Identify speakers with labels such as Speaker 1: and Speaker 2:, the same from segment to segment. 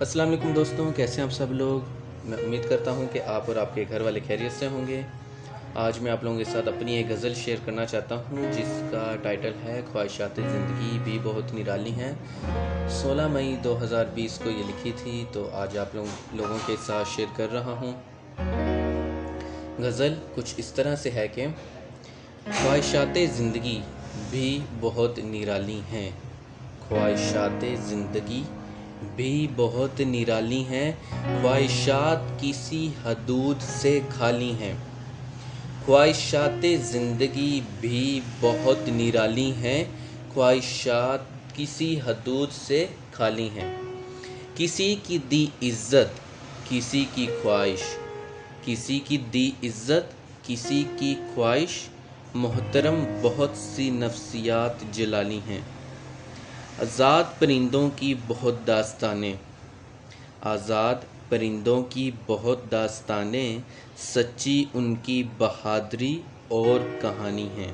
Speaker 1: अस्सलाम वालेकुम दोस्तों, कैसे हैं आप सब लोग। मैं उम्मीद करता हूं कि आप और आपके घर वाले खैरियत से होंगे। आज मैं आप लोगों के साथ अपनी एक गज़ल शेयर करना चाहता हूं जिसका टाइटल है ख्वाहिशात ज़िंदगी भी बहुत निराली हैं। 16 मई 2020 को ये लिखी थी, तो आज आप लोगों के साथ शेयर कर रहा हूं। गज़ल कुछ इस तरह से है कि ख्वाहिशात ज़िंदगी भी बहुत निराली हैं। ख्वाहिशात ज़िंदगी भी बहुत निराली हैं। ख्वाहिशात किसी हदूद से खाली हैं। ख्वाहिशात ज़िंदगी भी बहुत निराली हैं। ख्वाहिशात किसी हदूद से खाली हैं। किसी की दी इज़्ज़त किसी की ख्वाहिश, किसी की दी इज़्ज़त किसी की ख्वाहिश, मोहतरम बहुत सी नफ्सियात जलाली हैं। आज़ाद परिंदों की बहुत दास्तानें, आज़ाद परिंदों की बहुत दास्तानें, सच्ची उनकी बहादुरी और कहानी है।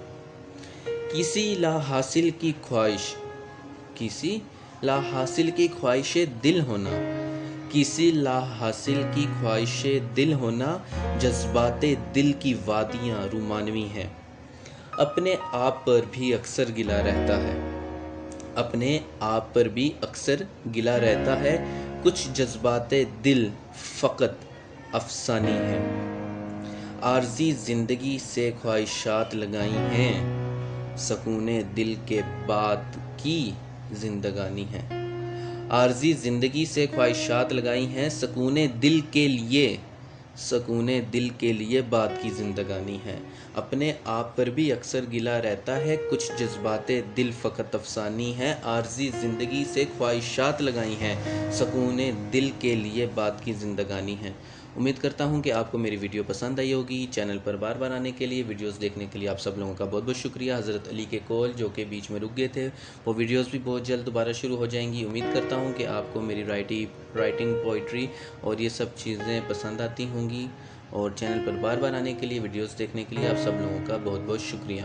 Speaker 1: किसी ला हासिल की ख्वाहिश, किसी ला हासिल की ख्वाहिश दिल होना, किसी ला हासिल की ख्वाहिश दिल होना, जज्बाते दिल की वादियाँ रुमानवी हैं। अपने आप पर भी अक्सर गिला रहता है, अपने आप पर भी अक्सर गिला रहता है। कुछ जज्बाते दिल फ़कत अफसानी है। आर्ज़ी ज़िंदगी से ख्वाहिशात लगाई हैं, सकूने दिल के बाद की जिंदगानी है। आर्ज़ी ज़िंदगी से ख्वाहिशात लगाई हैं, सकूने दिल के लिए, सकूने दिल के लिए बाद की ज़िंदगानी है। अपने आप पर भी अक्सर गिला रहता है, कुछ जज्बाते दिल फ़कत अफसानी है। आर्ज़ी ज़िंदगी से ख्वाहिशात लगाई हैं, सकूने दिल के लिए बाद की ज़िंदगानी है। उम्मीद करता हूं कि आपको मेरी वीडियो पसंद आई होगी। चैनल पर बार बार आने के लिए, वीडियोस देखने के लिए आप सब लोगों का बहुत बहुत शुक्रिया। हज़रत अली के कॉल जो कि बीच में रुक गए थे, वो वीडियोस भी बहुत जल्द दोबारा शुरू हो जाएंगी। उम्मीद करता हूं कि आपको मेरी राइटिंग, पोइट्री और ये सब चीज़ें पसंद आती होंगी। और चैनल पर बार बार आने के लिए, वीडियोस देखने के लिए आप सब लोगों का बहुत बहुत शुक्रिया।